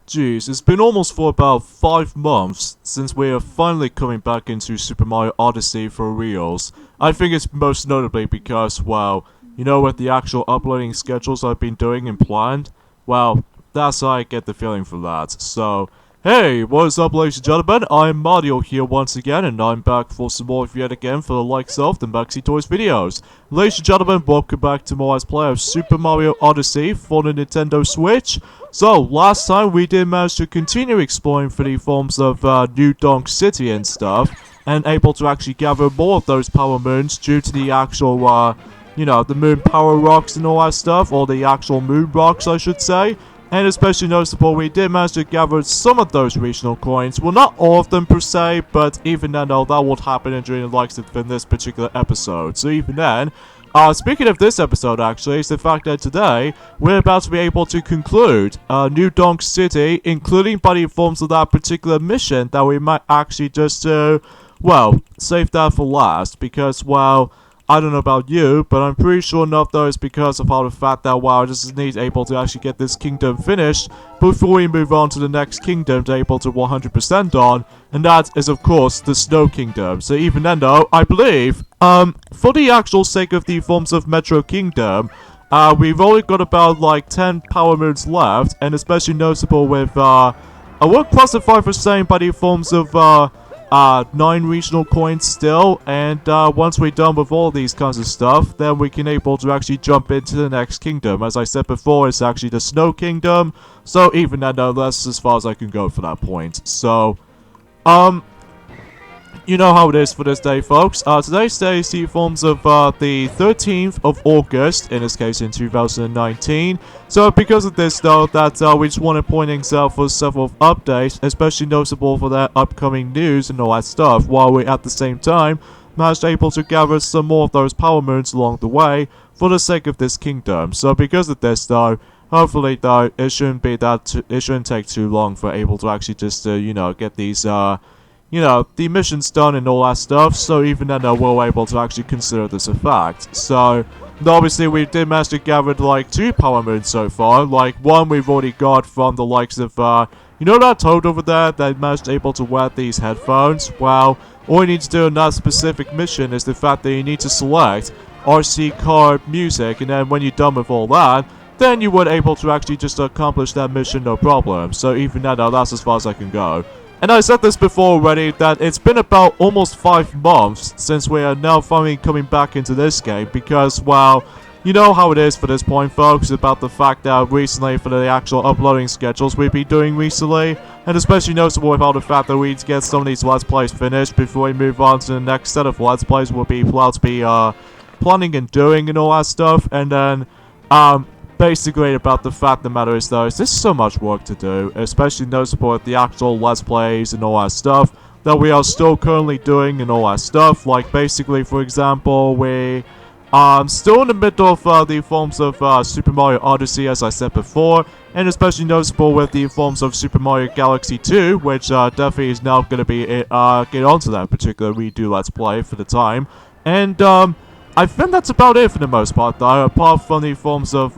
Geez, it's been almost for about 5 months since we are finally coming back into Super Mario Odyssey for reals. I think it's most notably because, well, with the actual uploading schedules I've been doing and planned, well, that's how I get the feeling for that. So, hey, what is up, ladies and gentlemen? I'm Mario here once again, and I'm back for some more yet again for the likes of the Maxi Toys videos. Ladies and gentlemen, welcome back to my Let's Play of Super Mario Odyssey for the Nintendo Switch. So, last time we did manage to continue exploring for the forms of New Donk City and stuff, and able to actually gather more of those power moons due to the actual, the moon power rocks and all that stuff, or the actual moon rocks, I should say. And especially noticeable, we did manage to gather some of those regional coins. Well, not all of them per se, but even then, though, that would happen during the likes of in this particular episode. So even then, speaking of this episode, actually, it's the fact that today, we're about to be able to conclude New Donk City, including by the forms of that particular mission that we might actually just, save that for last, because, well, I don't know about you, but I'm pretty sure enough though it's because of how the fact that, wow, I just need able to actually get this kingdom finished before we move on to the next kingdom to able to 100% on, and that is of course the Snow Kingdom. So even then though, I believe, for the actual sake of the forms of Metro Kingdom, we've only got about like 10 power moons left, and especially noticeable with, I won't classify for saying by the forms of, 9 regional coins still, and once we're done with all these kinds of stuff, then we can able to actually jump into the next kingdom. As I said before, it's actually the Snow Kingdom, so even then, that's as far as I can go for that point. So, you know how it is for this day, folks. Today's day is the forms of the 13th of August, in this case in 2019. So because of this, though, that we just want to point things out for several updates, especially noticeable for their upcoming news and all that stuff, while we at the same time managed able to gather some more of those power moons along the way for the sake of this kingdom. So because of this, though, hopefully, though, it shouldn't take too long for able to actually just, get these, the mission's done and all that stuff, so even then we're able to actually consider this a fact. So, obviously we did manage to gather like 2 power moons so far, like one we've already got from the likes of, that toad over there that managed able to wear these headphones? Well, all you need to do in that specific mission is the fact that you need to select RC car music, and then when you're done with all that, then you were able to actually just accomplish that mission no problem. So even then that's as far as I can go. And I said this before already, that it's been about almost 5 months since we are now finally coming back into this game, because, well, you know how it is for this point, folks, about the fact that recently for the actual uploading schedules we've been doing recently, and especially noticeable about the fact that we need to get some of these Let's Plays finished before we move on to the next set of Let's Plays we'll be allowed to be, planning and doing and all that stuff, and then, basically, about the fact of the matter is, though, is there's so much work to do, especially noticeable with the actual Let's Plays and all that stuff that we are still currently doing and all that stuff. Like, basically, for example, we still in the middle of the forms of Super Mario Odyssey, as I said before, and especially noticeable with the forms of Super Mario Galaxy 2, which definitely is now going to be get onto that particular redo Let's Play for the time, and I think that's about it for the most part, though, apart from the forms of,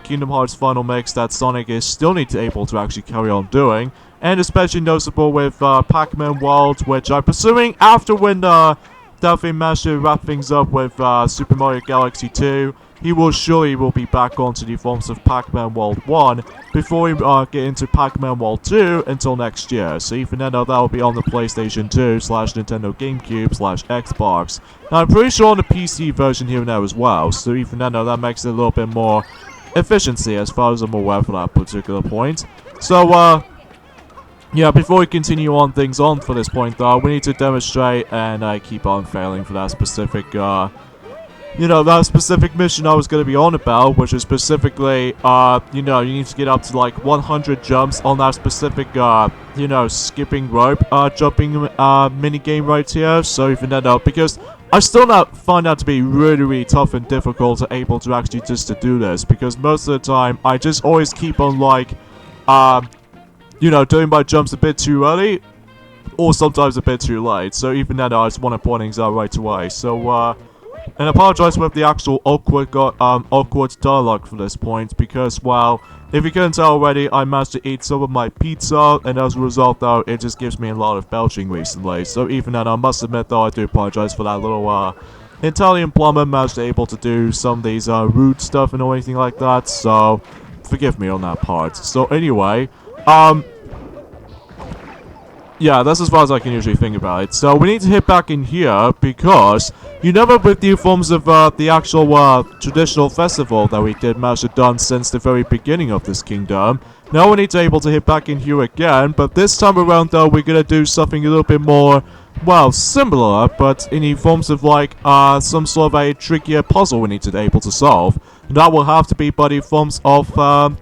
Kingdom Hearts Final Mix that Sonic is still able to actually carry on doing, and especially noticeable with Pac-Man World, which I'm pursuing after when definitely managed to wrap things up with Super Mario Galaxy 2. He will surely be back onto the forms of Pac-Man World 1 before we get into Pac-Man World 2 until next year. So even then, that will be on the PlayStation 2 / Nintendo GameCube / Xbox. Now, I'm pretty sure on the PC version here and there as well. So even then, that makes it a little bit more efficiency as far as I'm aware for that particular point. So, before we continue on things on for this point, though, we need to demonstrate and keep on failing for that specific, that specific mission I was going to be on about, which is specifically, you need to get up to like 100 jumps on that specific, skipping rope, jumping, minigame right here. So even then, because I still find that to be really, really tough and difficult to able to actually just to do this, because most of the time, I just always keep on like, doing my jumps a bit too early, or sometimes a bit too late. So even then, I just want to point things out right away. So, And apologize with the actual awkward dialogue for this point, because, well, if you couldn't tell already, I managed to eat some of my pizza, and as a result, though, it just gives me a lot of belching recently. So even then, I must admit, though, I do apologize for that little, Italian plumber managed to able to do some of these, rude stuff and anything like that, so forgive me on that part. So anyway, yeah, that's as far as I can usually think about it. So we need to hit back in here because you never with the forms of the actual traditional festival that we did manage to done since the very beginning of this kingdom. Now we need to able to hit back in here again, but this time around though we're gonna do something a little bit more, well, similar, but in the forms of like some sort of a trickier puzzle we need to be able to solve. And that will have to be by the forms of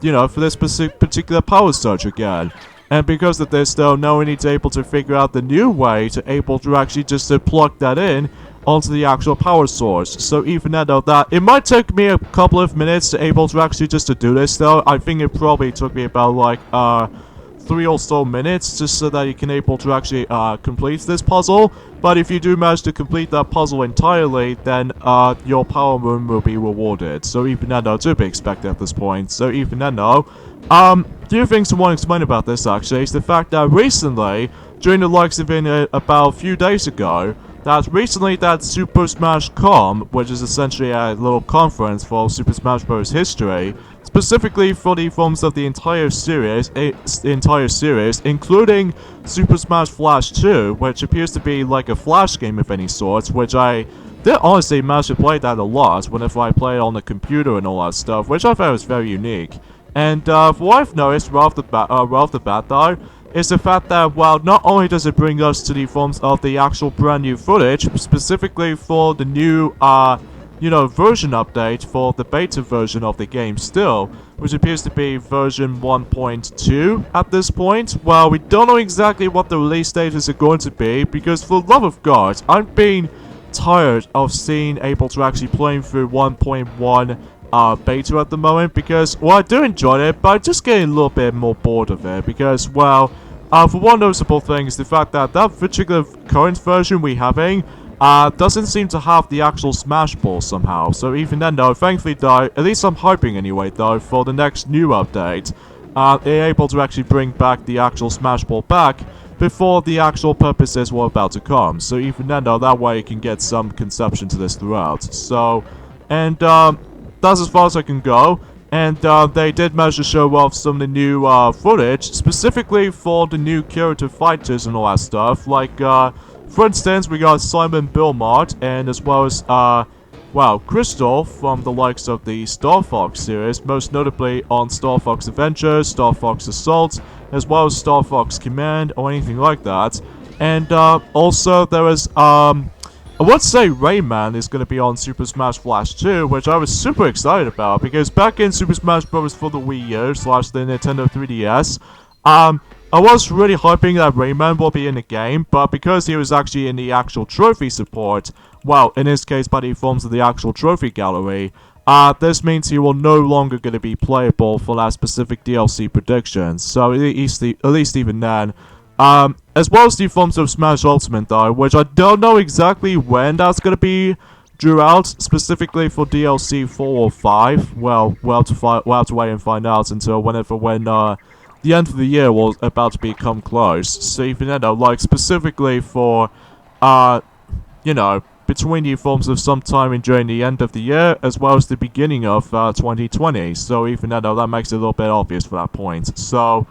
you know, for this particular power surge again. And because of this though, now we need to be able to figure out the new way to able to actually just plug that in onto the actual power source. So even though that, it might take me a couple of minutes to able to actually just to do this though. I think it probably took me about like 3 or so minutes just so that you can able to actually complete this puzzle. But if you do manage to complete that puzzle entirely, then your power room will be rewarded. So even though to be expected at this point. So even though, few things I want to explain about this actually is the fact that recently, during the likes of about a few days ago, that recently that Super Smash Com, which is essentially a little conference for Super Smash Bros. History, specifically for the forms of the entire series, including Super Smash Flash 2, which appears to be like a Flash game of any sort, which I did honestly manage to play that a lot whenever I play it on the computer and all that stuff, which I thought was very unique. And what I've noticed right off the bat though, is the fact that, well, not only does it bring us to the forms of the actual brand new footage, specifically for the new, you know, version update for the beta version of the game still, which appears to be version 1.2 at this point. Well, we don't know exactly what the release date is going to be, because for the love of God, I'm being tired of able to actually playing through 1.1 beta at the moment, because, well, I do enjoy it, but I'm just getting a little bit more bored of it, because, well, for one noticeable thing is the fact that that particular current version we're having doesn't seem to have the actual Smash Ball somehow. So even then though, thankfully though, at least I'm hoping anyway though, for the next new update, they're able to actually bring back the actual Smash Ball back before the actual purposes were about to come. So even then though, that way you can get some conception to this throughout. So, and that's as far as I can go. And they did manage to show off some of the new footage, specifically for the new character fighters and all that stuff. Like, for instance, we got Simon Bilmart, and as well as, well, Crystal from the likes of the Star Fox series, most notably on Star Fox Adventure, Star Fox Assault, as well as Star Fox Command, or anything like that. And also there is, I would say Rayman is going to be on Super Smash Flash 2, which I was super excited about, because back in Super Smash Bros. For the Wii U / the Nintendo 3DS, I was really hoping that Rayman will be in the game, but because he was actually in the actual trophy support, well, in this case by the forms of the actual trophy gallery, this means he will no longer going to be playable for that specific DLC prediction, so at least even then. As well as the forms of Smash Ultimate though, which I don't know exactly when that's gonna be drew out, specifically for DLC 4 or 5. Well, we'll have to wait and find out until when the end of the year was about to become close. So even then though, like specifically for, you know, between the forms of sometime during the end of the year, as well as the beginning of 2020. So even then though, that makes it a little bit obvious for that point. So,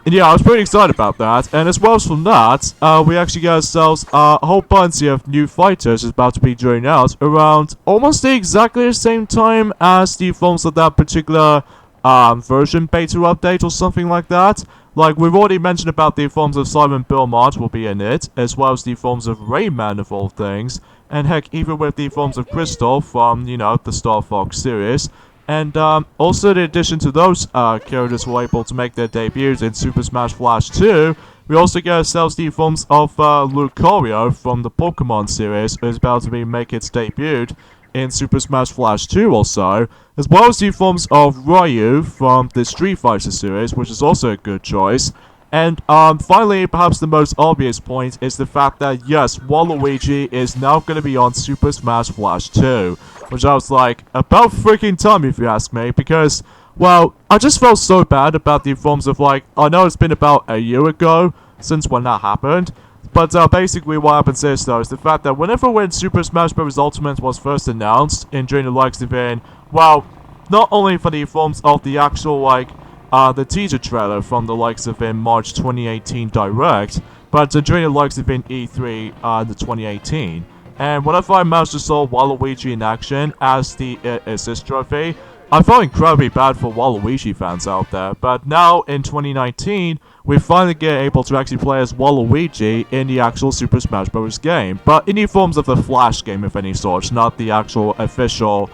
and yeah, I was pretty excited about that, and as well as from that, we actually got ourselves a whole bunch of new fighters about to be joining out around almost exactly the same time as the forms of that particular version beta update or something like that. Like, we've already mentioned about the forms of Simon Bilmart will be in it, as well as the forms of Rayman of all things, and heck, even with the forms of Crystal from, you know, the Star Fox series. And also, in addition to those characters who were able to make their debuts in Super Smash Flash 2, we also get ourselves the forms of Lucario from the Pokemon series, who is about to make its debut in Super Smash Flash 2 also, as well as the forms of Ryu from the Street Fighter series, which is also a good choice. And finally, perhaps the most obvious point is the fact that yes, Waluigi is now going to be on Super Smash Bros. 2, which I was like, about freaking time if you ask me, because, well, I just felt so bad about the forms of like, I know it's been about a year ago since when that happened, but basically what happens is though, is the fact that when Super Smash Bros. Ultimate was first announced, and during the likes of in, well, not only for the forms of the actual like, the teaser trailer from the likes of in March 2018 Direct, but during the likes of in E3 the 2018. And whenever I managed to saw Waluigi in action as the assist trophy, I felt incredibly bad for Waluigi fans out there. But now in 2019, we finally get able to actually play as Waluigi in the actual Super Smash Bros. Game, but in the forms of the Flash game of any sort, not the actual official,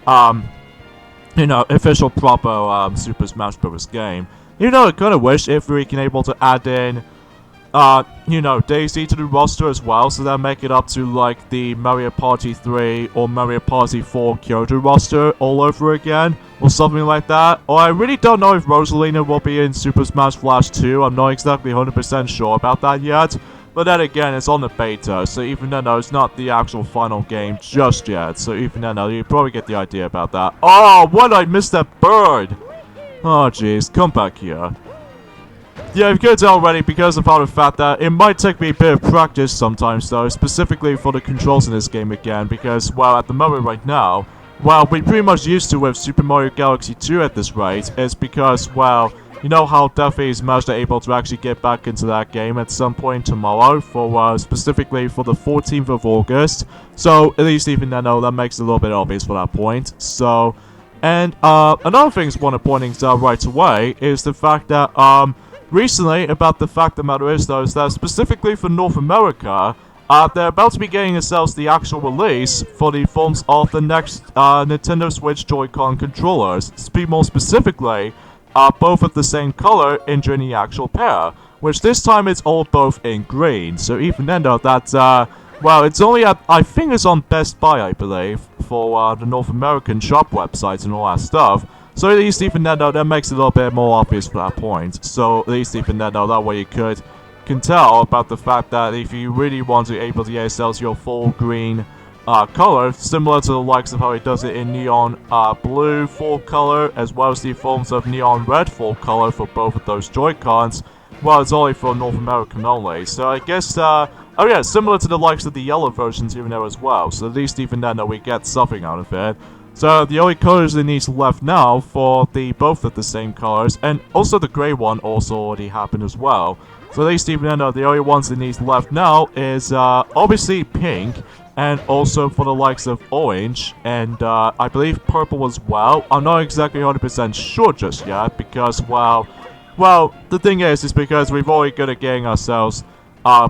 official proper Super Smash Bros. Game. I kind of wish if we can able to add in, Daisy to the roster as well, so that make it up to like the Mario Party 3 or Mario Party 4 Kyoto roster all over again, or something like that. Or I really don't know if Rosalina will be in Super Smash Bros. 2, I'm not exactly 100% sure about that yet. But then again, it's on the beta, so even then, it's not the actual final game just yet. So even then, you probably get the idea about that. Oh, what? I missed that bird! Oh, jeez, come back here. Yeah, you could tell already because of the fact that it might take me a bit of practice sometimes, though, specifically for the controls in this game again, because, well, at the moment right now, well, we pretty much used to with Super Mario Galaxy 2 at this rate, is because, well, you know how Duffy is most able to actually get back into that game at some point tomorrow, for specifically for the 14th of August. So at least even then, that makes it a little bit obvious for that point. So, and another thing I want to point out right away is the fact that recently about the fact the matter is though is that specifically for North America, they're about to be getting themselves the actual release for the forms of the next Nintendo Switch Joy-Con controllers. To be more specifically, both of the same color in the actual pair, which this time it's all both in green. So even then though, that's, well, it's only at, I think it's on Best Buy, I believe, for the North American shop websites and all that stuff. So at least even then though, that makes it a little bit more obvious for that point. So at least even then though, that way you can tell about the fact that if you really want to be able to get yourselves your full green color, similar to the likes of how it does it in neon blue full color, as well as the forms of neon red full color for both of those Joy-Cons. Well, it's only for North American only, so I guess, oh yeah, similar to the likes of the yellow versions even there as well, so at least even then we get something out of it. So the only colors that needs left now for the both of the same colors, and also the gray one also already happened as well. So at least even then the only ones that needs left now is obviously pink, and also for the likes of orange, and I believe purple as well. I'm not exactly 100% sure just yet, because, well, the thing is because we've already got to getting ourselves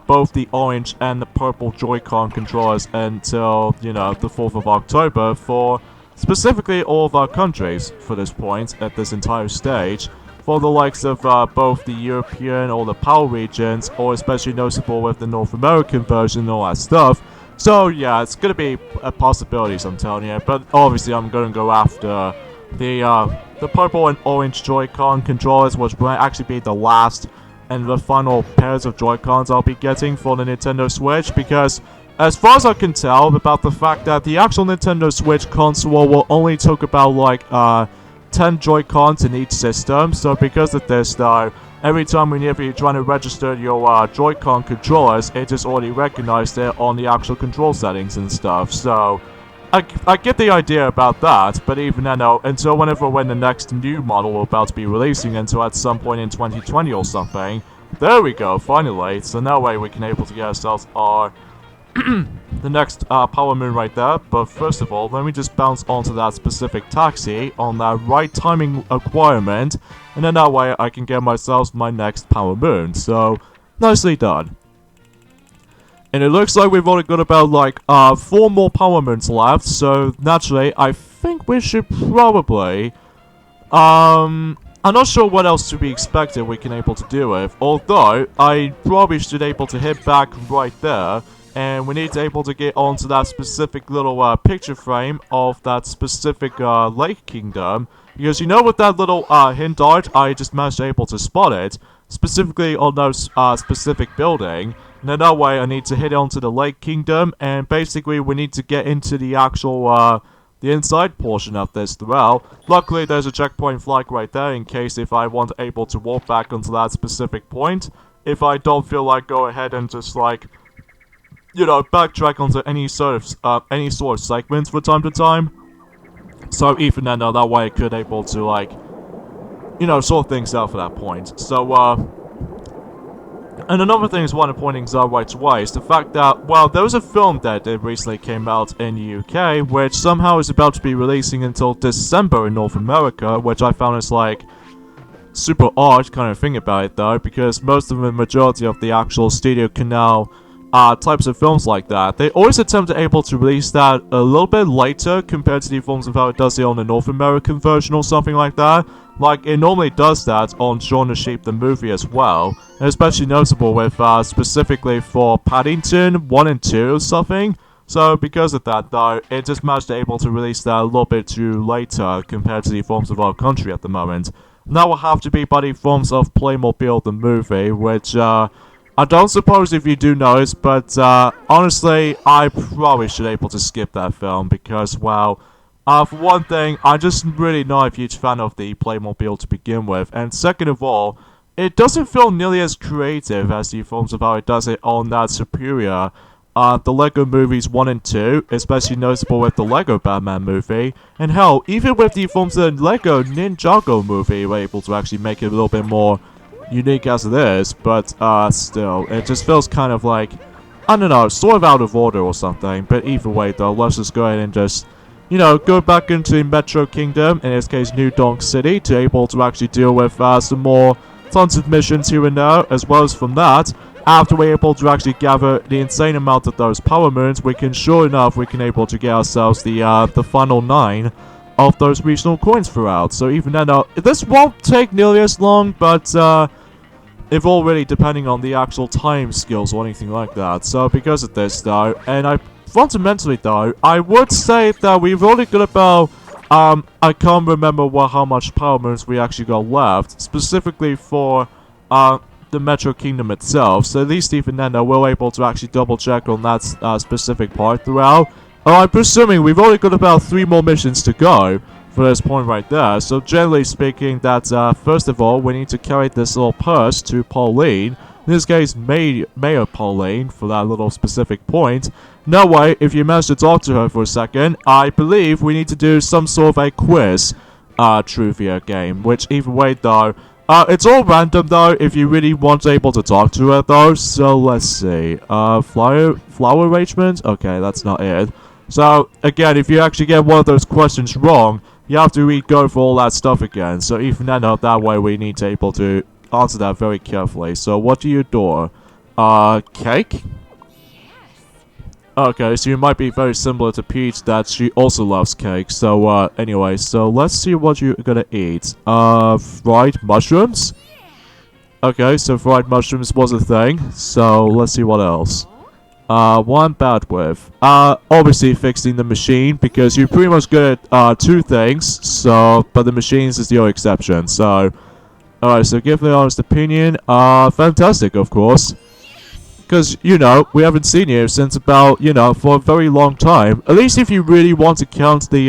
both the orange and the purple Joy-Con controllers until, the 4th of October for specifically all of our countries for this point, at this entire stage, for the likes of both the European or the PAL regions, or especially noticeable with the North American version and all that stuff. So yeah, it's gonna be a possibility, I'm telling you, but obviously I'm gonna go after the purple and orange Joy-Con controllers, which will actually be the last and the final pairs of Joy-Cons I'll be getting for the Nintendo Switch, because as far as I can tell about the fact that the actual Nintendo Switch console will only take about like 10 Joy-Cons in each system, so because of this though, every time whenever you're trying to register your Joy-Con controllers, it just already recognized it on the actual control settings and stuff. So I get the idea about that, but even then, until when the next new model will about to be releasing, until at some point in 2020 or something. There we go, finally. So that way we can able to get ourselves our the next Power Moon right there. But first of all, let me just bounce onto that specific taxi on that right timing requirement, and then that way I can get myself my next Power Moon. So nicely done. And it looks like we've only got about like 4 more Power Moons left, so naturally I think we should probably I'm not sure what else to be expected we can able to do with, although I probably should able to hit back right there, and we need to able to get onto that specific little picture frame of that specific Lake Kingdom, because with that little hint art, I just managed to able to spot it. specifically on those specific building. And then that way I need to head on to the Lake Kingdom, and basically we need to get into the actual the inside portion of this throughout. Luckily there's a checkpoint flag right there in case if I want able to walk back onto that specific point. If I don't feel like go ahead and just like, you know, backtrack onto any sort of segments from time to time. So even then though, that way I could able to like, you know, sort things out for that point. So and another thing I want to point out right away is the fact that, well, there was a film that recently came out in the UK, which somehow is about to be releasing until December in North America, which I found is like super odd kind of thing about it though, because most of the majority of the actual Studio Canal types of films like that, they always attempt to able to release that a little bit later compared to the films of how it does it on the North American version or something like that. Like, it normally does that on Shaun the Sheep the movie as well, and especially notable with specifically for Paddington 1 and 2 or something. So because of that though, it just managed to able to release that a little bit too later compared to the films of our country at the moment. And that will have to be by the films of Playmobil the movie, which I don't suppose if you do notice, but honestly, I probably should able to skip that film because, well, for one thing, I'm just really not a huge fan of the Playmobil to begin with, and second of all, it doesn't feel nearly as creative as the films of how it does it on that Superior. The Lego movies 1 and 2, especially noticeable with the Lego Batman movie, and hell, even with the films of the Lego Ninjago movie, we're able to actually make it a little bit more unique as it is, but still, it just feels kind of like, I don't know, sort of out of order or something. But either way though, let's just go ahead and just, you know, go back into Metro Kingdom, in this case New Donk City, to able to actually deal with some more tons of missions here and there, as well as from that, after we're able to actually gather the insane amount of those power moons, we can, sure enough, we can able to get ourselves the final 9 of those regional coins throughout. So even then, this won't take nearly as long, but if all really depending on the actual time skills or anything like that. So because of this though, and fundamentally though, I would say that we've only got about, I can't remember how much power moons we actually got left, specifically for the Metro Kingdom itself. So at least even then, we're able to actually double check on that specific part throughout. I'm presuming we've only got about 3 more missions to go for this point right there. So generally speaking, that first of all, we need to carry this little purse to Pauline. In this case, Mayor Pauline, for that little specific point. No way, if you manage to talk to her for a second, I believe we need to do some sort of a quiz trivia game. Which either way though, it's all random though, if you really want able to talk to her though. So let's see. Flower arrangement? Okay, that's not it. So, again, if you actually get one of those questions wrong, you have to re-go for all that stuff again. So even then, that way we need to able to answer that very carefully. So, what do you adore? Cake? Okay, so you might be very similar to Peach, that she also loves cake. So, anyway, so let's see what you're gonna eat. Fried mushrooms? Okay, so fried mushrooms was a thing. So, let's see what else. What I'm bad with. Obviously fixing the machine, because you're pretty much good at 2 things, so, but the machines is your exception, so. Alright, so give the honest opinion. Fantastic, of course. Because, you know, we haven't seen you since about, you know, for a very long time. At least if you really want to count the,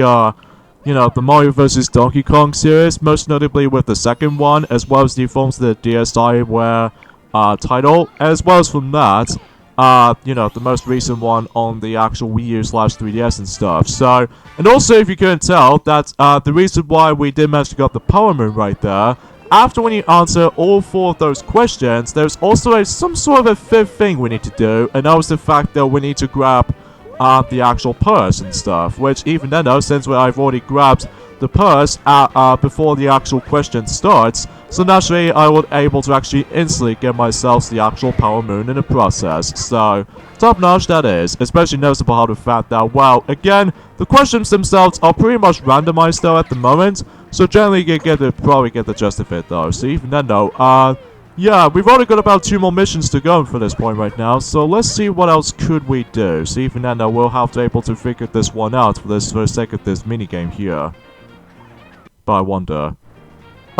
you know, the Mario vs. Donkey Kong series, most notably with the second one, as well as the forms of the DSiWare title, as well as from that, you know, the most recent one on the actual Wii U / 3DS and stuff. So, and also if you couldn't tell, that the reason why we did manage to get the Power Moon right there, after when you answer all 4 of those questions, there's also some sort of a 5th thing we need to do, and that was the fact that we need to grab the actual purse and stuff, which even then though, since I've already grabbed the purse before the actual question starts, so naturally I was able to actually instantly get myself the actual Power Moon in the process. So, top notch that is, especially noticeable how the fact that, well, again, the questions themselves are pretty much randomized though at the moment, so generally you probably get the gist of it though. So even then though, yeah, we've only got about 2 more missions to go for this point right now, so let's see what else could we do. So even then though, we'll have to able to figure this one out for the sake of this minigame here. But I wonder.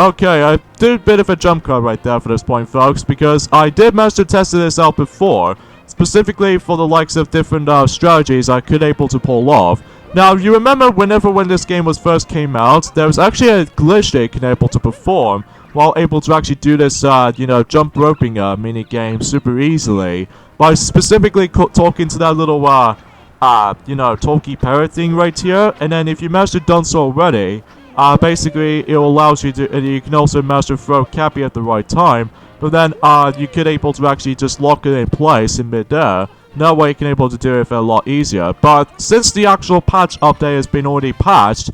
Okay, I did a bit of a jump cut right there for this point, folks, because I did manage to test this out before, specifically for the likes of different strategies I could able to pull off. Now, you remember when this game was first came out, there was actually a glitch that you can able to perform while able to actually do this, jump roping mini game super easily by specifically talking to that little, talky parrot thing right here, and then if you manage to done so already, basically it allows you to, and you can also manage to throw Cappy at the right time, but then you could able to actually just lock it in place in midair. That way you can able to do it a lot easier. But since the actual patch update has been already patched,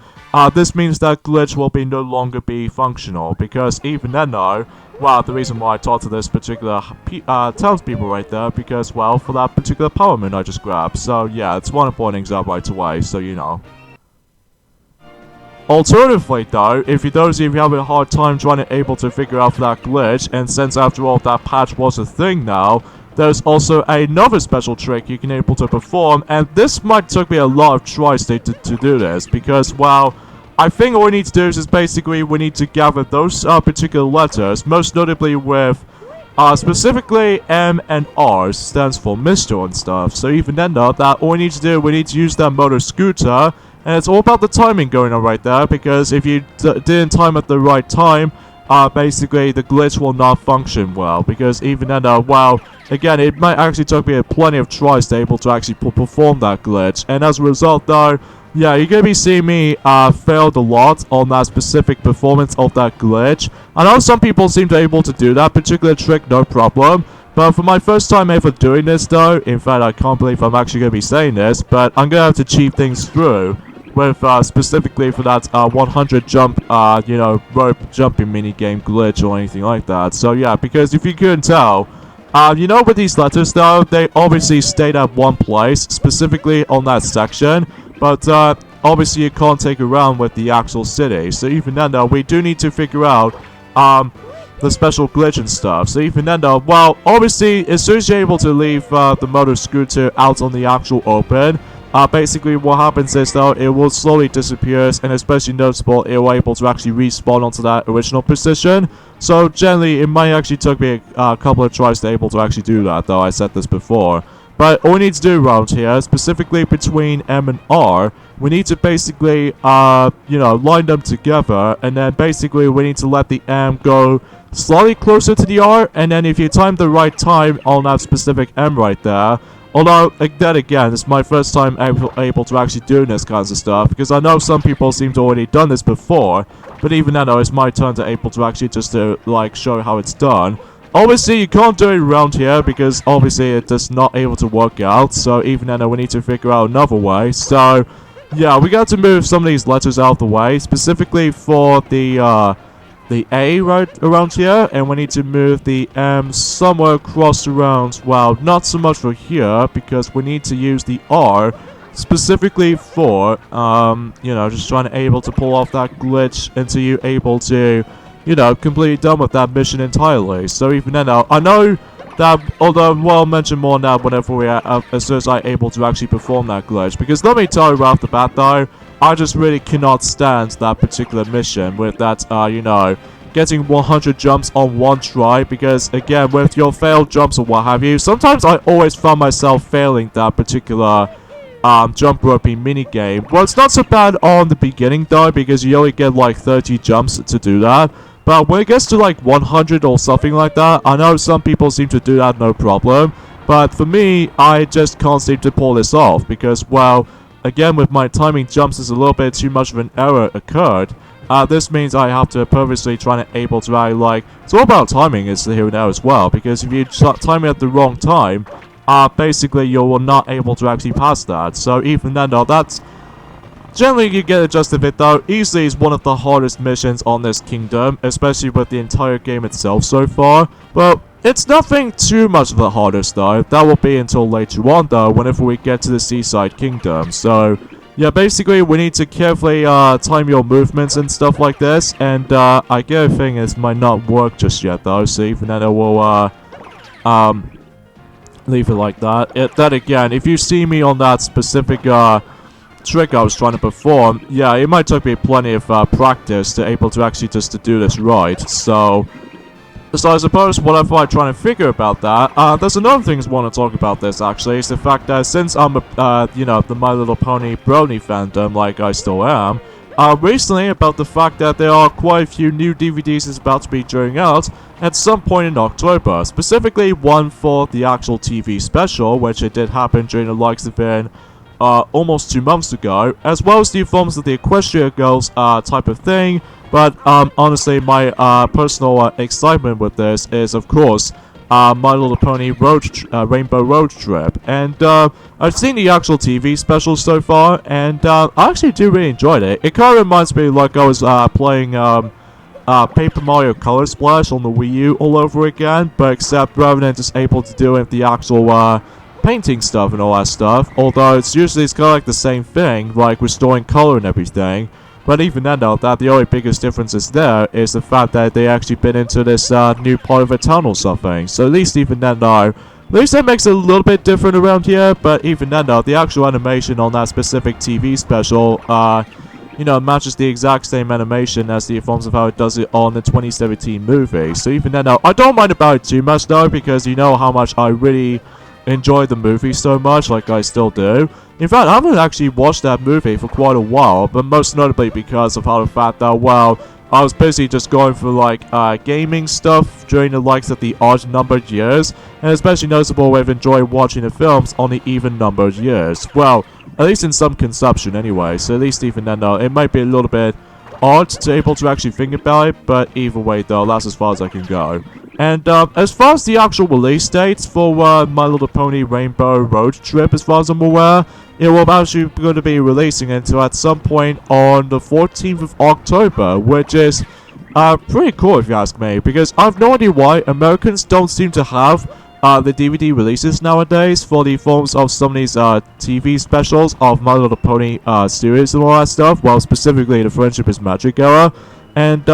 this means that glitch will be no longer be functional, because even then though, well, the reason why I talked to this particular townspeople right there, because, well, for that particular power moon I just grabbed. So yeah, it's one of pointing out right away, so you know. Alternatively though, if those of you having a hard time trying to able to figure out that glitch, and since after all that patch was a thing now, there's also another special trick you can able to perform, and this might take me a lot of tries to do this, because, well, I think all we need to do is basically we need to gather those particular letters, most notably with specifically M and R stands for Mr. and stuff, so even then though, that all we need to do, we need to use that motor scooter. And it's all about the timing going on right there, because if you didn't time at the right time, basically the glitch will not function well. Because even then, well, again, it might actually take me plenty of tries to able to actually perform that glitch. And as a result, though, yeah, you're gonna be seeing me failed a lot on that specific performance of that glitch. I know some people seem to be able to do that particular trick, no problem. But for my first time ever doing this, though, in fact, I can't believe I'm actually gonna be saying this, but I'm gonna have to cheat things through with specifically for that 100 jump, rope jumping minigame glitch or anything like that. So yeah, because if you couldn't tell, with these letters though, they obviously stayed at one place, specifically on that section, but obviously you can't take around with the actual city. So even then though, we do need to figure out the special glitch and stuff. So even then though, well, obviously as soon as you're able to leave the motor scooter out on the actual open, basically what happens is though, it will slowly disappear, and especially noticeable, it will able to actually respawn onto that original position. So generally, it might actually take me a couple of tries to able to actually do that, though I said this before. But all we need to do around here, specifically between M and R, we need to basically, line them together, and then basically we need to let the M go slightly closer to the R, and then if you time the right time on that specific M right there, although, then again, it's my first time able to actually do this kinds of stuff, because I know some people seem to already done this before, but even then, it's my turn to able to actually just to, show how it's done. Obviously, you can't do it around here, because obviously it's just not able to work out, so even then, we need to figure out another way. So, yeah, we got to move some of these letters out of the way, specifically for the A right around here, and we need to move the M somewhere across around, well, not so much for here, because we need to use the R specifically for, just trying to able to pull off that glitch until you're able to, completely done with that mission entirely. So even then, I know that, although, well, I'll mention more now whenever we are, as soon as I'm able to actually perform that glitch, because let me tell you right off the bat, though, I just really cannot stand that particular mission with that, getting 100 jumps on one try, because, again, with your failed jumps or what have you, sometimes I always found myself failing that particular, jump roping minigame. Well, it's not so bad on the beginning, though, because you only get, 30 jumps to do that, but when it gets to, 100 or something like that, I know some people seem to do that no problem, but for me, I just can't seem to pull this off, because, well, again, with my timing jumps, there's a little bit too much of an error occurred. This means I have to purposely try to able to it's all about timing is here and now as well, because if you time it at the wrong time, basically you will not able to actually pass that. So even then though, that's generally you get the gist of it though. Easily is one of the hardest missions on this kingdom, especially with the entire game itself so far. But it's nothing too much of the hardest though. That will be until later on though, whenever we get to the Seaside Kingdom. So yeah, basically we need to carefully time your movements and stuff like this. And I get a thing is might not work just yet though. So even then I will leave it like that. Then again, if you see me on that specific trick I was trying to perform, yeah, it might take me plenty of practice to able to actually just to do this right. So I suppose what I'm trying to figure about that, there's another thing I want to talk about this actually, is the fact that since I'm a, the My Little Pony Brony fandom, like I still am, recently about the fact that there are quite a few new DVDs is about to be going out at some point in October, specifically one for the actual TV special, which it did happen during the likes of in almost 2 months ago, as well as the forms of the Equestria Girls type of thing. But honestly, my personal excitement with this is, of course, My Little Pony Rainbow Road Trip. And I've seen the actual TV special so far, and I actually do really enjoy it. It kind of reminds me like I was playing Paper Mario Color Splash on the Wii U all over again, but except rather than just able to do it the actual painting stuff and all that stuff, although it's kind of like the same thing, like restoring color and everything. But even then though, the only biggest difference is there is the fact that they actually been into this new part of a town or something. So at least even then though, at least that makes it a little bit different around here, but even then though, the actual animation on that specific TV special, matches the exact same animation as the forms of how it does it on the 2017 movie. So even then though, I don't mind about it too much though, because you know how much I really enjoy the movie so much, like I still do. In fact, I haven't actually watched that movie for quite a while, but most notably because of how the fact that, well, I was busy just going through like gaming stuff during the likes of the odd numbered years, and especially noticeable with enjoying watching the films on the even numbered years. Well, at least in some consumption anyway, so at least even then though, it might be a little bit odd to able to actually think about it, but either way though, that's as far as I can go. And as far as the actual release dates for My Little Pony Rainbow Road Trip, as far as I'm aware, it will actually going to be releasing until at some point on the 14th of October, which is pretty cool if you ask me, because I have no idea why Americans don't seem to have the DVD releases nowadays for the forms of some of these TV specials of My Little Pony series and all that stuff, well, specifically the Friendship is Magic era, and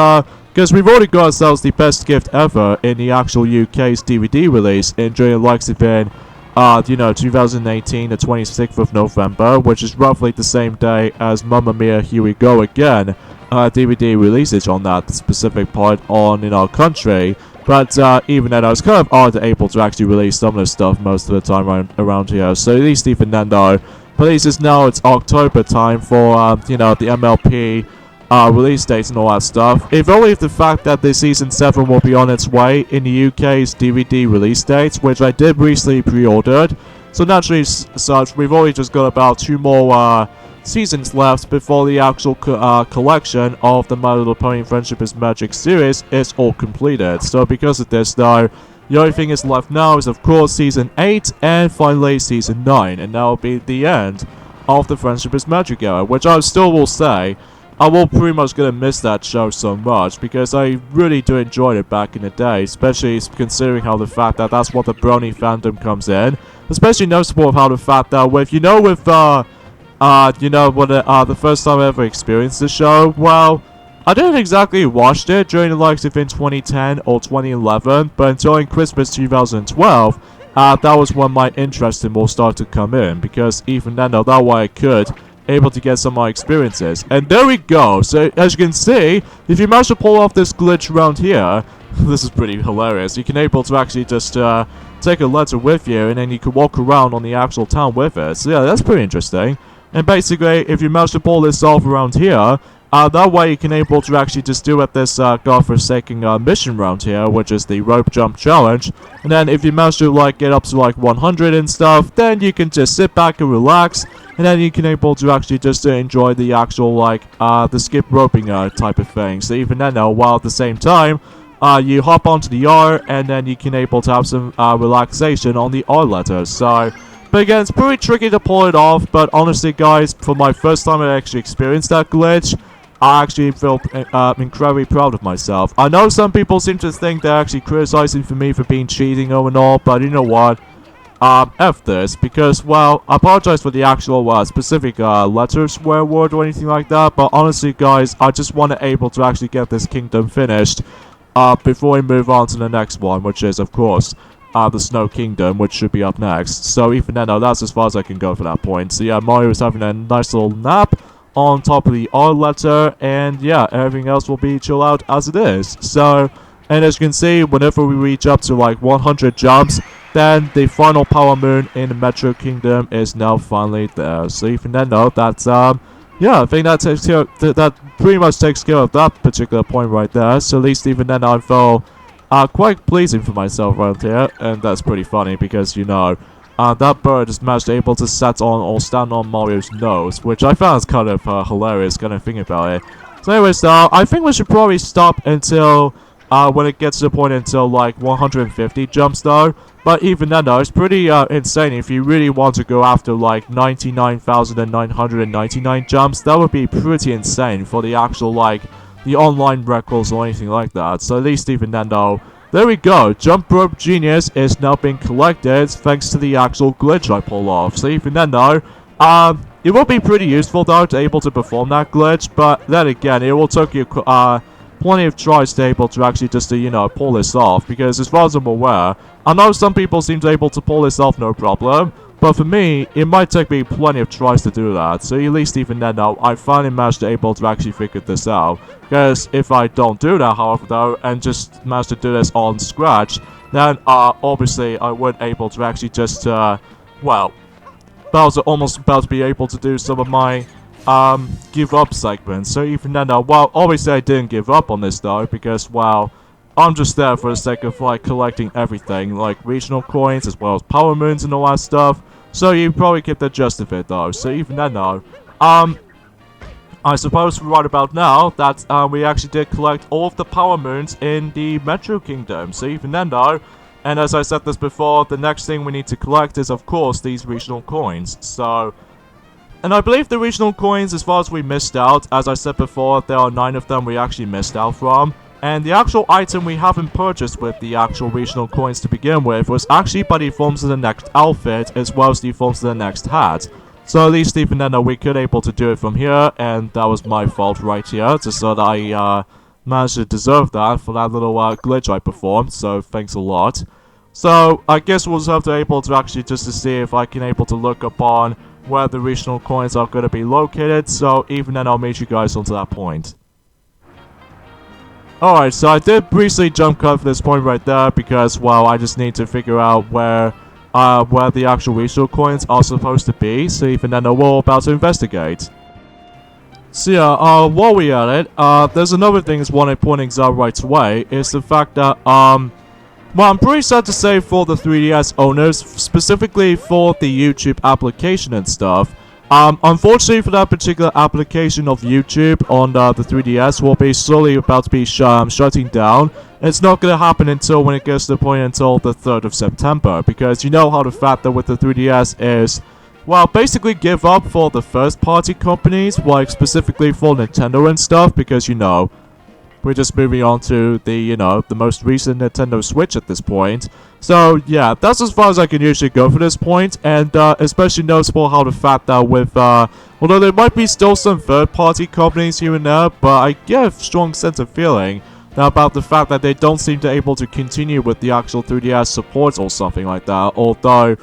because we've already got ourselves the best gift ever in the actual UK's DVD release during the likes of in 2018, the 26th of November, which is roughly the same day as Mamma Mia, Here We Go Again DVD releases on that specific part in our country. But even then, I was kind of odd able to actually release some of the stuff most of the time around here. So at least even then though, but at least it's now it's October time for the MLP release dates and all that stuff. If only the fact that the season 7 will be on its way in the UK's DVD release dates, which I did recently pre-ordered. So naturally, such we've only just got about 2 more seasons left before the actual collection of the My Little Pony Friendship is Magic series is all completed. So because of this though, the only thing is left now is of course season 8 and finally season 9, and that will be the end of the Friendship is Magic era, which I still will say I will pretty much gonna miss that show so much, because I really do enjoy it back in the day, especially considering how the fact that that's what the Brony fandom comes in. Especially noticeable of how the fact that the first time I ever experienced the show, well, I didn't exactly watch it during the likes of in 2010 or 2011, but until in Christmas 2012, that was when my interest in will start to come in, because even then though, that way I could able to get some of my experiences. And there we go. So as you can see, if you manage to pull off this glitch around here, this is pretty hilarious. You can able to actually just take a letter with you, and then you can walk around on the actual town with it. So yeah, that's pretty interesting. And basically, if you manage to pull this off around here, that way you can able to actually just do at this godforsaken mission around here, which is the rope jump challenge. And then if you manage to get up to 100 and stuff, then you can just sit back and relax. And then you can able to actually just enjoy the actual the skip roping type of thing. So even then though, while at the same time, you hop onto the R, and then you can able to have some relaxation on the R letters. So, but again, it's pretty tricky to pull it off. But honestly guys, for my first time I actually experienced that glitch, I actually feel incredibly proud of myself. I know some people seem to think they're actually criticizing for me for being cheating and all, but you know what? F this, because, well, I apologize for the actual specific letter swear word or anything like that, but honestly guys, I just want to able to actually get this kingdom finished before we move on to the next one, which is, of course, the Snow Kingdom, which should be up next. So even then, that's as far as I can go for that point. So yeah, Mario is having a nice little nap on top of the R letter, and yeah, everything else will be chill out as it is. So, and as you can see, whenever we reach up to like 100 jumps, then the final Power Moon in the Metro Kingdom is now finally there. So even then, that's yeah, I think that takes care. That pretty much takes care of that particular point right there. So at least even then, I felt quite pleasing for myself right here, and that's pretty funny because that bird is managed able to set on or stand on Mario's nose, which I found kind of hilarious kind of thing about it. So anyways, I think we should probably stop until when it gets to the point until like 150 jumps though. But even then though, it's pretty insane if you really want to go after like 99,999 jumps. That would be pretty insane for the actual like the online records or anything like that. So at least even then though, there we go. Jump Rope Genius is now being collected thanks to the actual glitch I pull off. So even then though, it will be pretty useful though to able to perform that glitch. But then again, it will take you plenty of tries to able to actually just to, pull this off. Because as far as I'm aware, I know some people seem to able to pull this off no problem. But for me, it might take me plenty of tries to do that. So at least even then though, I finally managed to able to actually figure this out. Because if I don't do that, however though, and just manage to do this on scratch, then obviously I wouldn't able to actually just, well, Bowser almost about to be able to do some of my give up segments. So even then though, well, obviously I didn't give up on this though, because well, I'm just there for the sake of like collecting everything, like regional coins as well as power moons and all that stuff. So you probably get the gist of it though. So even then though, I suppose right about now that we actually did collect all of the power moons in the Metro Kingdom. So even then though, and as I said this before, the next thing we need to collect is of course these regional coins. So, and I believe the regional coins, as far as we missed out, as I said before, there are 9 of them we actually missed out from. And the actual item we haven't purchased with the actual regional coins to begin with was actually by the forms of the next outfit, as well as the forms of the next hat. So at least even then we could able to do it from here, and that was my fault right here, just so that I managed to deserve that for that little glitch I performed, so thanks a lot. So I guess we'll just have to able to actually just to see if I can able to look upon where the regional coins are going to be located, so even then I'll meet you guys onto that point. Alright, so I did briefly jump cut for this point right there because, well, I just need to figure out where the actual regional coins are supposed to be, so even then we're about to investigate. So yeah, while we're at it, there's another thing that's one pointing out right away, is the fact that, well, I'm pretty sad to say for the 3DS owners, specifically for the YouTube application and stuff, unfortunately for that particular application of YouTube on the 3DS will be slowly about to be shutting down. It's not going to happen until when it gets to the point until the 3rd of September, because you know how the fact that with the 3DS is, well, basically give up for the first party companies, like specifically for Nintendo and stuff, because we're just moving on to the, the most recent Nintendo Switch at this point. So, yeah, that's as far as I can usually go for this point, and especially noticeable how the fact that with, although there might be still some third-party companies here and there, but I get a strong sense of feeling about the fact that they don't seem to able to continue with the actual 3DS support or something like that, although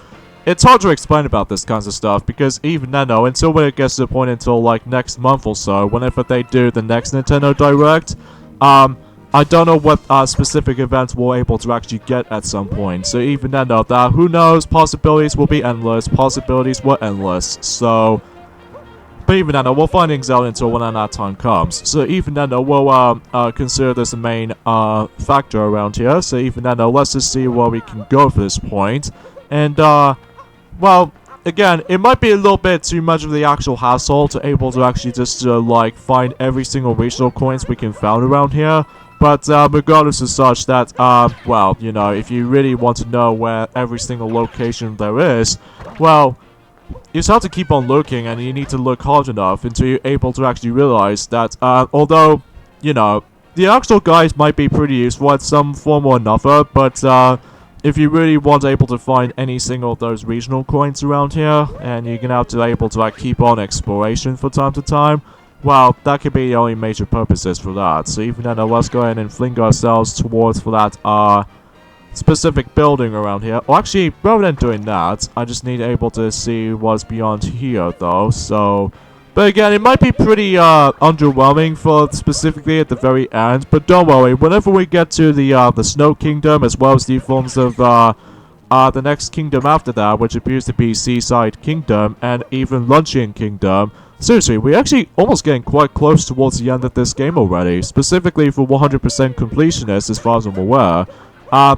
it's hard to explain about this kinds of stuff, because even then, though, until when it gets to the point until, like, next month or so, whenever they do the next Nintendo Direct, I don't know what specific events we're able to actually get at some point. So even then though, that who knows, possibilities will be endless, possibilities were endless. So, but even then though, we'll find things out until when that time comes. So even then though, we'll consider this the main factor around here. So even then though, let's just see where we can go for this point. And well, again, it might be a little bit too much of the actual hassle to able to actually just like find every single regional coins we can find around here. But regardless of such, that well, if you really want to know where every single location there is, well, you just have to keep on looking, and you need to look hard enough until you're able to actually realize that although the actual guides might be pretty useful at some form or another, but if you really want able to find any single of those regional coins around here, and you're gonna have to able to keep on exploration from time to time, well, that could be the only major purposes for that. So even then, let's go ahead and fling ourselves towards for that specific building around here. Well, actually, rather than doing that, I just need able to see what's beyond here, though. So, but again, it might be pretty underwhelming for specifically at the very end. But don't worry, whenever we get to the Snow Kingdom, as well as the forms of the next kingdom after that, which appears to be Seaside Kingdom and even Luncheon Kingdom. Seriously, we're actually almost getting quite close towards the end of this game already, specifically for 100% completionists as far as I'm aware.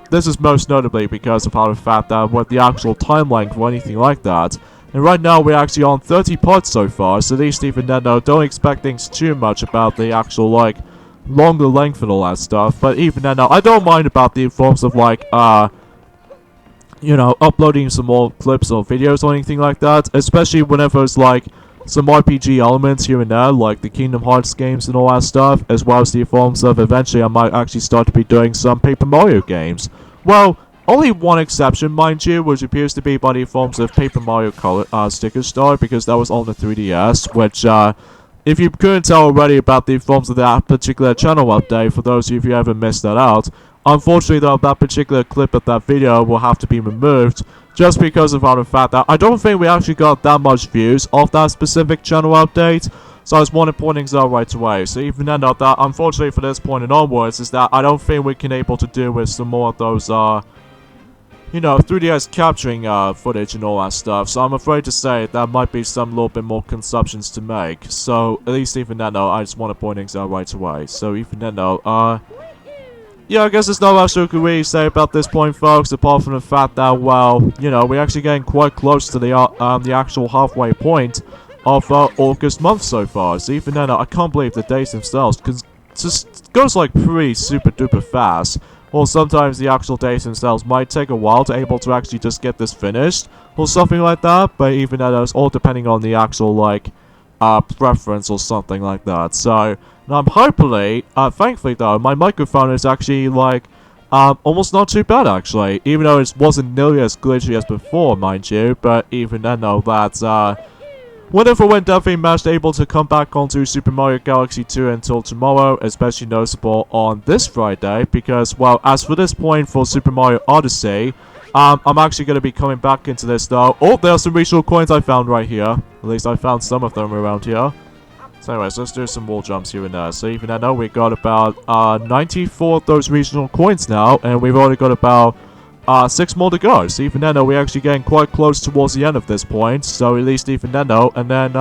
This is most notably because of how the fact that with the actual time length or anything like that. And right now we're actually on 30 parts so far, so at least even then though, don't expect things too much about the actual like longer length and all that stuff. But even then though, I don't mind about the forms of like you know, uploading some more clips or videos or anything like that, especially whenever it's like some RPG elements here and there, like the Kingdom Hearts games and all that stuff, as well as the forms of eventually I might actually start to be doing some Paper Mario games. Well, only one exception, mind you, which appears to be by the forms of Paper Mario Color Sticker Star, because that was on the 3DS, which, if you couldn't tell already about the forms of that particular channel update, for those of you if you haven't missed that out, unfortunately though, that particular clip of that video will have to be removed, just because of the fact that I don't think we actually got that much views of that specific channel update. So I just want to point things out right away. So even then though, that unfortunately for this point and onwards, is that I don't think we can able to do with some more of those, you know, 3DS capturing footage and all that stuff. So I'm afraid to say that might be some little bit more consumptions to make. So at least even then though, I just want to point things out right away. So even then though, yeah, I guess there's not much we can really say about this point, folks, apart from the fact that, well, you know, we're actually getting quite close to the actual halfway point of August month so far. So even then, I can't believe the days themselves, because it just goes like pretty super duper fast. Or sometimes the actual days themselves might take a while to able to actually just get this finished, or something like that. But even then, it's all depending on the actual, like, preference or something like that. So hopefully, thankfully though, my microphone is actually like almost not too bad actually, even though it wasn't nearly as glitchy as before, mind you. But even then though, that whenever when definitely managed able to come back onto Super Mario Galaxy 2 until tomorrow, especially noticeable on this Friday, because, well, as for this point for Super Mario Odyssey, I'm actually going to be coming back into this though. Oh, there are some regional coins I found right here. At least I found some of them around here. So anyways, let's do some wall jumps here and there. So even I know we got about 94 of those regional coins now, and we've already got about 6 more to go. So even then though, we're actually getting quite close towards the end of this point. So at least even then though, and then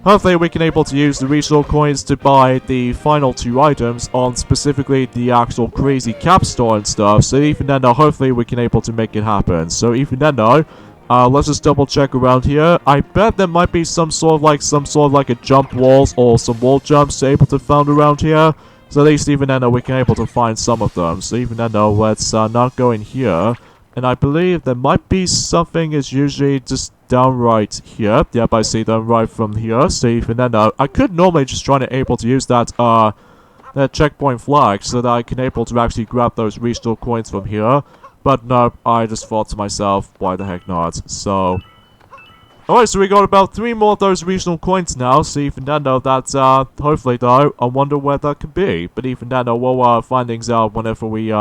hopefully we can able to use the regional coins to buy the final 2 items on specifically the actual crazy cap store and stuff. So even then though, hopefully we can able to make it happen. So even then though, let's just double check around here. I bet there might be some sort of like a jump walls or some wall jumps able to found around here. So at least even then though, we can able to find some of them. So even then though, let's not go in here. And I believe there might be something is usually just down right here. Yep, I see them right from here. So even then though, I could normally just try to able to use that that checkpoint flag so that I can able to actually grab those regional coins from here. But no, I just thought to myself, why the heck not? So, alright, so we got about 3 more of those regional coins now. So even then though, that's hopefully though, I wonder where that could be. But even then though, we'll find things out whenever we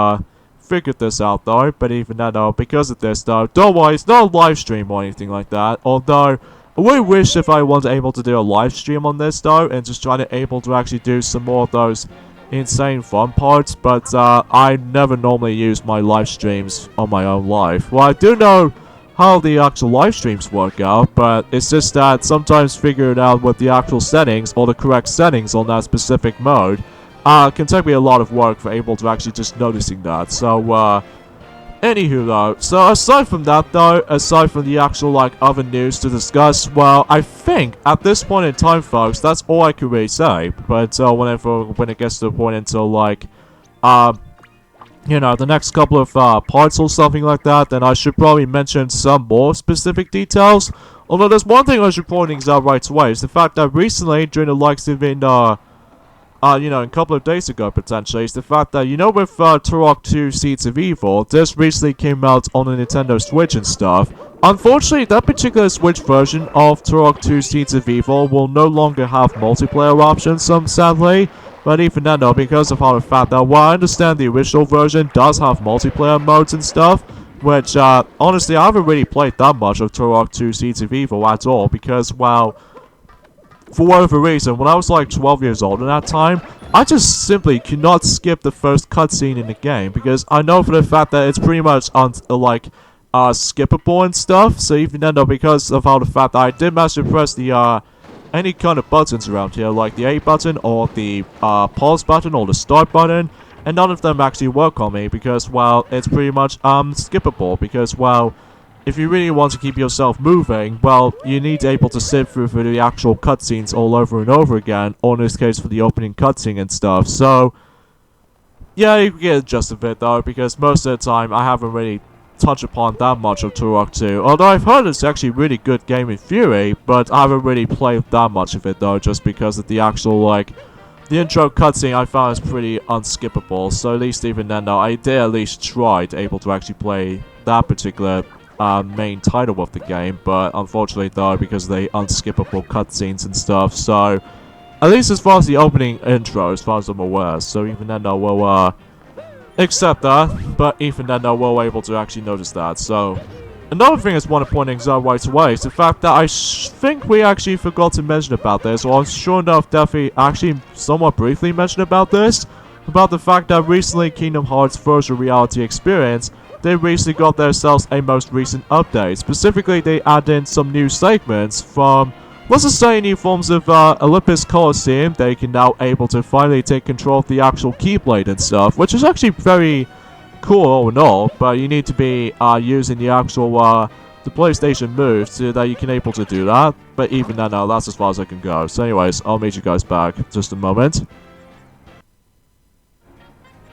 figured this out though. But even then though, because of this though, don't worry, it's not a live stream or anything like that. Although, I would wish if I was able to do a live stream on this though, and just try to able to actually do some more of those insane fun parts, but I never normally use my live streams on my own live. Well, I do know how the actual live streams work out, but it's just that sometimes figuring out what the actual settings or the correct settings on that specific mode can take me a lot of work for able to actually just noticing that. So anywho though, so aside from that though, aside from the actual like other news to discuss, well, I think at this point in time, folks, that's all I could really say. But when it gets to the point until like you know, the next couple of parts or something like that, then I should probably mention some more specific details. Although there's one thing I should point things out right away, is the fact that recently during the likes of you know, a couple of days ago, potentially, is the fact that, you know, with Turok 2 Seeds of Evil, this recently came out on the Nintendo Switch and stuff. Unfortunately, that particular Switch version of Turok 2 Seeds of Evil will no longer have multiplayer options, sadly. But even then though, because of how the fact that, while I understand the original version does have multiplayer modes and stuff, which, honestly, I haven't really played that much of Turok 2 Seeds of Evil at all, because, well, for whatever reason, when I was like 12 years old at that time, I just simply could not skip the first cutscene in the game, because I know for the fact that it's pretty much, skippable and stuff, so even then though, because of how the fact that I did manage to press the, any kind of buttons around here, like the A button, or the, pause button, or the start button, and none of them actually work on me, because, well, it's pretty much, skippable, because, well, if you really want to keep yourself moving, well, you need to be able to sit through for the actual cutscenes all over and over again, or in this case for the opening cutscene and stuff, so, yeah, you can get the gist of it though, because most of the time I haven't really touched upon that much of Turok 2, although I've heard it's actually a really good game in theory, but I haven't really played that much of it though, just because of the actual, like, the intro cutscene I found is pretty unskippable, so at least even then though, I did at least try to able to actually play that particular main title of the game, but unfortunately though, because of the unskippable cutscenes and stuff, so at least as far as the opening intro, as far as I'm aware, so even then though we'll accept that, but even then though we're able to actually notice that, so another thing I want to point out right away is the fact that I think we actually forgot to mention about this, or sure enough definitely actually somewhat briefly mentioned about this, about the fact that recently Kingdom Hearts Virtual Reality Experience, they recently got themselves a most recent update. Specifically, they added in some new segments from, let's just say, new forms of Olympus Coliseum. They can now able to finally take control of the actual Keyblade and stuff, which is actually very cool all in all, but you need to be using the actual the PlayStation Move so that you can able to do that. But even then, that's as far as I can go. So anyways, I'll meet you guys back just a moment.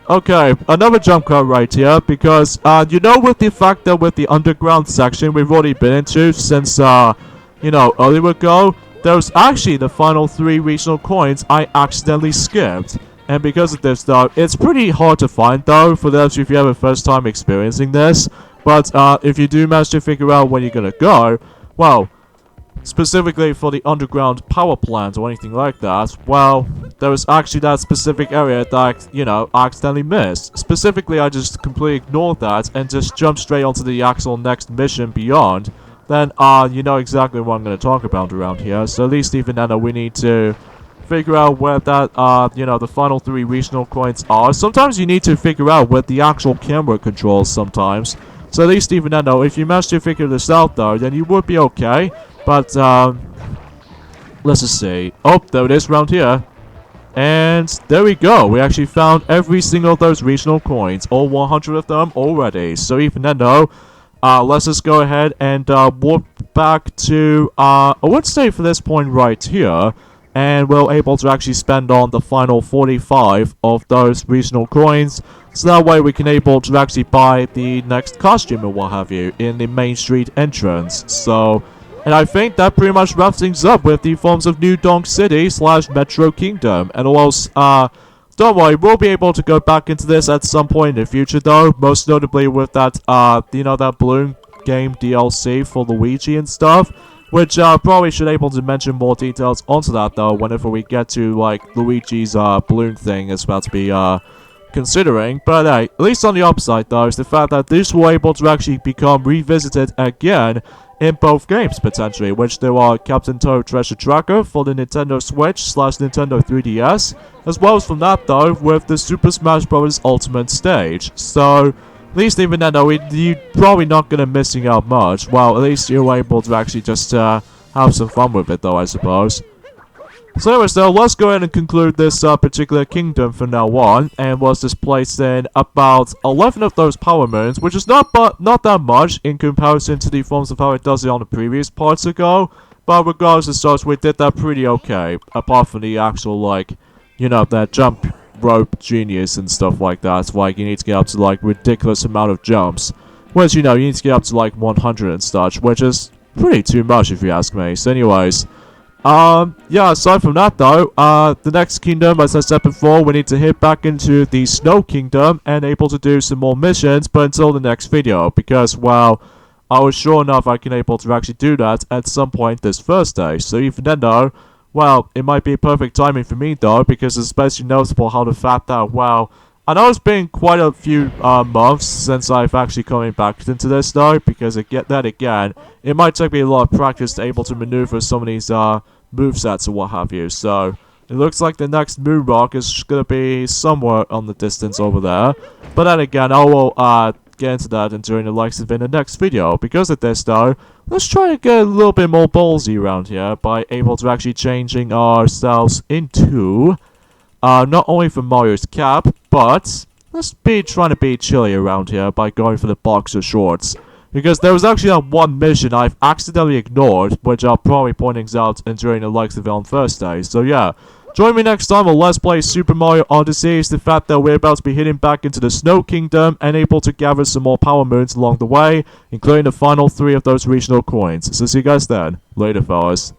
Okay, another jump cut right here, because, you know, with the fact that with the underground section we've already been into since, you know, earlier ago, there's actually the final 3 regional coins I accidentally skipped. And because of this, though, it's pretty hard to find, though, for those if you have a first time experiencing this. But, if you do manage to figure out when you're gonna go, well, specifically for the underground power plant or anything like that, well, there was actually that specific area that, you know, I accidentally missed. Specifically, I just completely ignored that and just jumped straight onto the actual next mission beyond. Then, you know exactly what I'm going to talk about around here, so at least even then we need to figure out where that, you know, the final 3 regional coins are. Sometimes you need to figure out where the actual camera controls sometimes. So at least even then if you manage to figure this out though, then you would be okay. But, let's just see. Oh, there it is around here. And there we go. We actually found every single of those regional coins. All 100 of them already. So even then though, let's just go ahead and warp back to, I would say for this point right here. And we're able to actually spend on the final 45 of those regional coins. So that way we can able to actually buy the next costume or what have you in the main street entrance. So, and I think that pretty much wraps things up with the forms of New Donk City / Metro Kingdom. And also, don't worry, we'll be able to go back into this at some point in the future though. Most notably with that, you know, that balloon game DLC for Luigi and stuff. Which, probably should able to mention more details onto that though whenever we get to, like, Luigi's, balloon thing is about to be, considering. But hey, at least on the upside though is the fact that this will able to actually become revisited again in both games potentially, which there are Captain Toad Treasure Tracker for the Nintendo Switch / Nintendo 3DS, as well as from that though with the Super Smash Bros. Ultimate Stage. So, at least even then though, you're probably not gonna missing out much. Well, at least you're able to actually just have some fun with it though, I suppose. So anyways though, let's go ahead and conclude this particular kingdom from now on, and was just placed in about 11 of those power moons, which is not that much in comparison to the forms of how it does it on the previous parts ago. But regardless of such, we did that pretty okay, apart from the actual, like, you know, that jump rope genius and stuff like that. Like, you need to get up to, like, ridiculous amount of jumps, which, you know, you need to get up to, like, 100 and such, which is pretty too much if you ask me. So anyways, yeah, aside from that though, the next kingdom, as I said before, we need to hit back into the Snow Kingdom and able to do some more missions, but until the next video, because, well, I was sure enough I can able to actually do that at some point this Thursday. So even then though, well, it might be perfect timing for me though, because it's especially noticeable how the fact that, well, I know it's been quite a few months since I've actually coming back into this though, because it might take me a lot of practice to able to maneuver some of these movesets or what have you. So it looks like the next moon rock is gonna be somewhere on the distance over there. But then again, I will get into that and during the likes of in the next video. Because of this though, let's try to get a little bit more ballsy around here by able to actually changing ourselves into not only for Mario's cap, but let's be trying to be chilly around here by going for the boxer shorts. Because there was actually that one mission I've accidentally ignored, which I'll probably pointing out during the likes of it on Thursday. So yeah, join me next time on Let's Play Super Mario Odyssey. It's the fact that we're about to be heading back into the Snow Kingdom and able to gather some more power moons along the way, including the final 3 of those regional coins. So see you guys then. Later, fellas.